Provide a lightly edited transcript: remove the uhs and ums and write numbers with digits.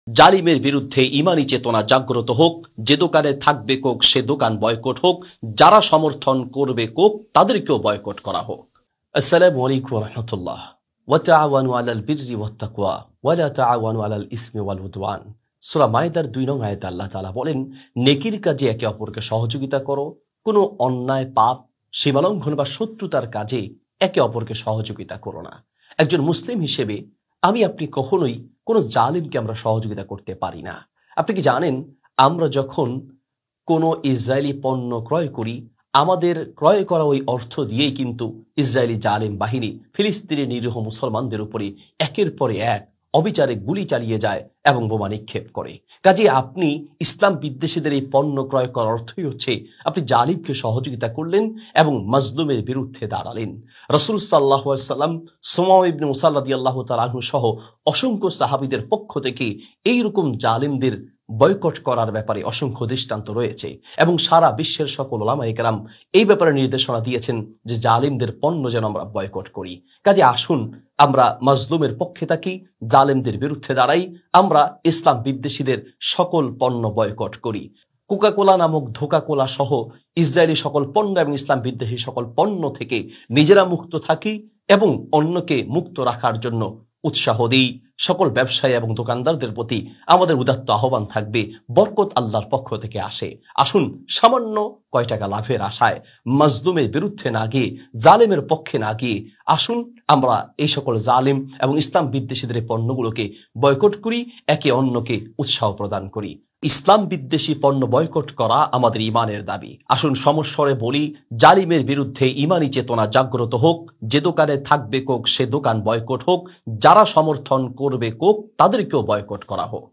জালিমের বিরুদ্ধে ইমানি চেতনা জাগ্রত হোক। যে দোকানে থাকবে কোক সে দোকান বয়কট হোক। যারা সমর্থন করবে কোক তাদেরকেও বয়কট করা হোক। আসসালামু আলাইকুম ওয়া রাহমাতুল্লাহ। ওয়া তাআওয়ানু আলাল বিররি ওয়াত তাকওয়া ওয়া লা তাআওয়ানু আলাল ইসমি ওয়াল উদওয়ান। সূরা মাইদার 2 নং আয়াতে আল্লাহ তাআলা বলেন, নেকির কাজে একে অপরকে সহযোগিতা করো। কোনো অন্যায়, পাপ, সীমালঙ্ঘন বা শত্রুতার কাজে একে অপরকে সহযোগিতা করো না। একজন মুসলিম হিসেবে আপনি কখনোই কোনো জালিমকে আমরা সহযোগিতা করতে পারি না। আপনি কি জানেন, আমরা যখন কোনো ইসরায়েলি পণ্য ক্রয় করি, আমাদের ক্রয় করা ওই অর্থ দিয়েই কিন্তু ইসরায়েলি জালিম বাহিনী ফিলিস্তিনি নিরীহ মুসলমানদের উপরে একের পরে এক অবিচারে গুলি চালিয়ে যায় এবং বোমা নিক্ষেপ করে। কাজে আপনি ইসলাম বিদ্বেষীদের এই পণ্য ক্রয় করার অর্থই হচ্ছে আপনি জালিমকে সহযোগিতা করলেন এবং মাজলুমের বিরুদ্ধে দাঁড়ালেন। রাসূল সাল্লাল্লাহু আলাইহি ওয়াসাল্লাম, সুমামা ইবনে মুসা রাদিয়াল্লাহু তাআলা আনহু সহ অসংখ্য সাহাবীদের পক্ষ থেকে এইরকম জালিমদের বয়কট করার ব্যাপারে অসংখ্য দৃষ্টান্ত রয়েছে এবং সারা বিশ্বের সকল উলামায়ে কেরাম এই ব্যাপারে নির্দেশনা দিয়েছেন যে জালিমদের পণ্য যেন আমরা বয়কট করি। কাজে আসুন আমরা মাজলুমের পক্ষে থাকি, জালিমদের বিরুদ্ধে দাঁড়াই, আমরা ইসলাম বিদ্বেষীদের সকল পণ্য বয়কট করি। কোকাকোলা নামক ধোকাকোলা সহ ইসরায়েলি সকল পণ্য এবং ইসলাম বিদ্বেষী সকল পণ্য থেকে নিজেরা মুক্ত থাকি এবং অন্যকে মুক্ত রাখার জন্য উৎসাহ দিই। সকল ব্যবসায়ী এবং দোকানদারদের প্রতি আমাদের উদাত্ত আহ্বান থাকবে, বরকত আল্লাহর পক্ষ থেকে আসে। আসুন সামান্য কয় টাকা লাভের আশায় মাজলুমের বিরুদ্ধে না গিয়ে, জালেমের পক্ষে না গিয়ে, আসুন আমরা এই সকল জালিম এবং ইসলাম বিদ্বেষীদের পণ্যগুলোকে বয়কট করি, একে অন্যকে উৎসাহ প্রদান করি। ইসলাম বিদ্বেষী পণ্য বয়কট করা আমাদের ইমানের দাবি। আসুন সমস্বরে বলি, জালিমের বিরুদ্ধে ইমানি চেতনা জাগ্রত হোক। যে দোকানে থাকবে কোক সে দোকান বয়কট হোক। যারা সমর্থন করবে কোক তাদেরকেও বয়কট করা হোক।